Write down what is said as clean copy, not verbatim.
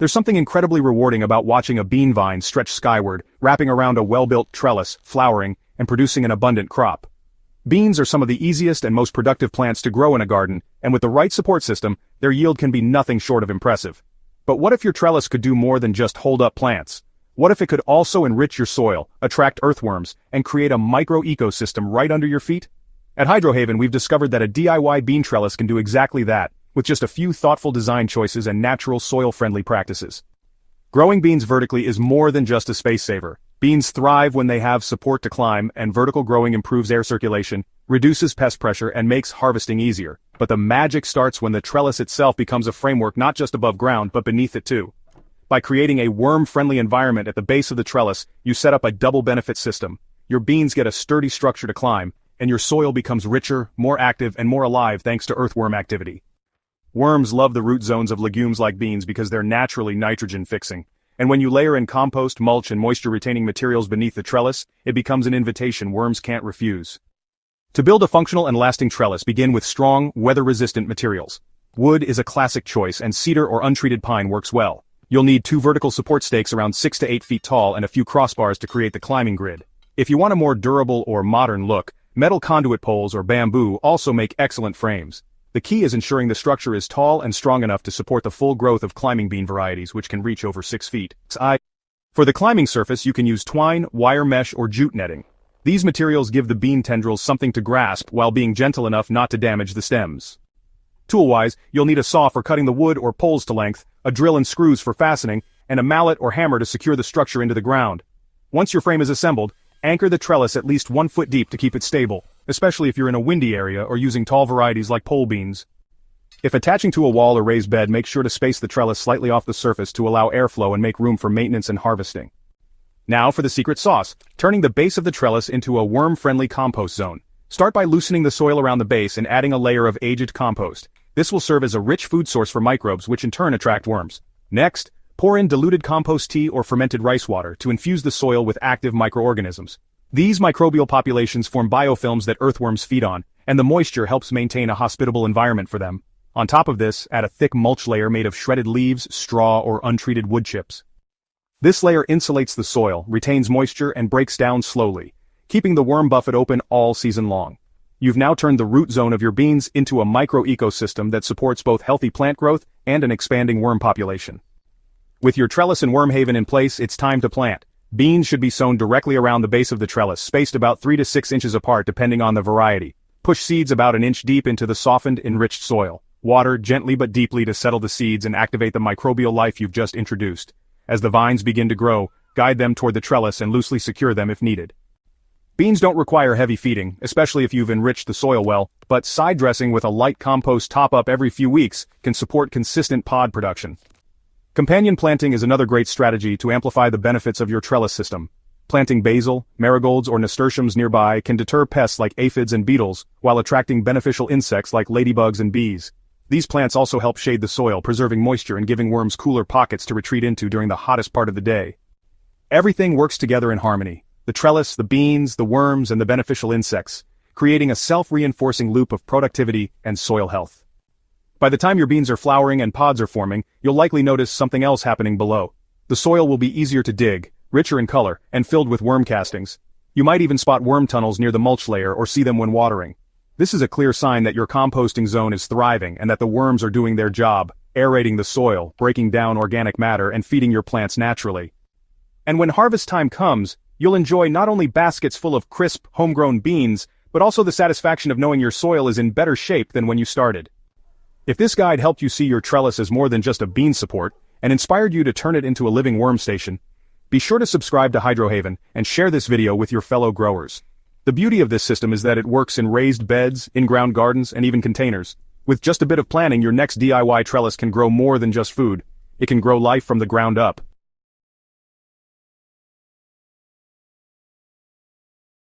There's something incredibly rewarding about watching a bean vine stretch skyward, wrapping around a well-built trellis, flowering, and producing an abundant crop. Beans are some of the easiest and most productive plants to grow in a garden, and with the right support system, their yield can be nothing short of impressive. But what if your trellis could do more than just hold up plants? What if it could also enrich your soil, attract earthworms, and create a micro-ecosystem right under your feet? At Hydrohaven, we've discovered that a DIY bean trellis can do exactly that, with just a few thoughtful design choices and natural soil-friendly practices. Growing beans vertically is more than just a space saver. Beans thrive when they have support to climb, and vertical growing improves air circulation, reduces pest pressure, and makes harvesting easier. But the magic starts when the trellis itself becomes a framework not just above ground but beneath it too. By creating a worm-friendly environment at the base of the trellis, you set up a double benefit system. Your beans get a sturdy structure to climb, and your soil becomes richer, more active, and more alive thanks to earthworm activity. Worms love the root zones of legumes like beans because they're naturally nitrogen-fixing. And when you layer in compost, mulch, and moisture-retaining materials beneath the trellis, it becomes an invitation worms can't refuse. To build a functional and lasting trellis, begin with strong, weather-resistant materials. Wood is a classic choice, and cedar or untreated pine works well. You'll need 2 vertical support stakes around 6 to 8 feet tall and a few crossbars to create the climbing grid. If you want a more durable or modern look, metal conduit poles or bamboo also make excellent frames. The key is ensuring the structure is tall and strong enough to support the full growth of climbing bean varieties, which can reach over 6 feet. For the climbing surface, you can use twine, wire mesh, or jute netting. These materials give the bean tendrils something to grasp while being gentle enough not to damage the stems. Tool-wise, you'll need a saw for cutting the wood or poles to length, a drill and screws for fastening, and a mallet or hammer to secure the structure into the ground. Once your frame is assembled, anchor the trellis at least 1 foot deep to keep it stable, especially if you're in a windy area or using tall varieties like pole beans. If attaching to a wall or raised bed, make sure to space the trellis slightly off the surface to allow airflow and make room for maintenance and harvesting. Now for the secret sauce, turning the base of the trellis into a worm-friendly compost zone. Start by loosening the soil around the base and adding a layer of aged compost. This will serve as a rich food source for microbes, which in turn attract worms. Next, pour in diluted compost tea or fermented rice water to infuse the soil with active microorganisms. These microbial populations form biofilms that earthworms feed on, and the moisture helps maintain a hospitable environment for them. On top of this, add a thick mulch layer made of shredded leaves, straw, or untreated wood chips. This layer insulates the soil, retains moisture, and breaks down slowly, keeping the worm buffet open all season long. You've now turned the root zone of your beans into a micro-ecosystem that supports both healthy plant growth and an expanding worm population. With your trellis and worm haven in place, it's time to plant. Beans should be sown directly around the base of the trellis, spaced about 3 to 6 inches apart depending on the variety. Push seeds about 1 inch deep into the softened, enriched soil. Water gently but deeply to settle the seeds and activate the microbial life you've just introduced. As the vines begin to grow, guide them toward the trellis and loosely secure them if needed. Beans don't require heavy feeding, especially if you've enriched the soil well, but side dressing with a light compost top-up every few weeks can support consistent pod production. Companion planting is another great strategy to amplify the benefits of your trellis system. Planting basil, marigolds, or nasturtiums nearby can deter pests like aphids and beetles, while attracting beneficial insects like ladybugs and bees. These plants also help shade the soil, preserving moisture and giving worms cooler pockets to retreat into during the hottest part of the day. Everything works together in harmony. The trellis, the beans, the worms, and the beneficial insects, creating a self-reinforcing loop of productivity and soil health. By the time your beans are flowering and pods are forming, you'll likely notice something else happening below. The soil will be easier to dig, richer in color, and filled with worm castings. You might even spot worm tunnels near the mulch layer or see them when watering. This is a clear sign that your composting zone is thriving and that the worms are doing their job, aerating the soil, breaking down organic matter, and feeding your plants naturally. And when harvest time comes, you'll enjoy not only baskets full of crisp, homegrown beans, but also the satisfaction of knowing your soil is in better shape than when you started. If this guide helped you see your trellis as more than just a bean support, and inspired you to turn it into a living worm station, be sure to subscribe to Hydrohaven and share this video with your fellow growers. The beauty of this system is that it works in raised beds, in-ground gardens, and even containers. With just a bit of planning, your next DIY trellis can grow more than just food. It can grow life from the ground up.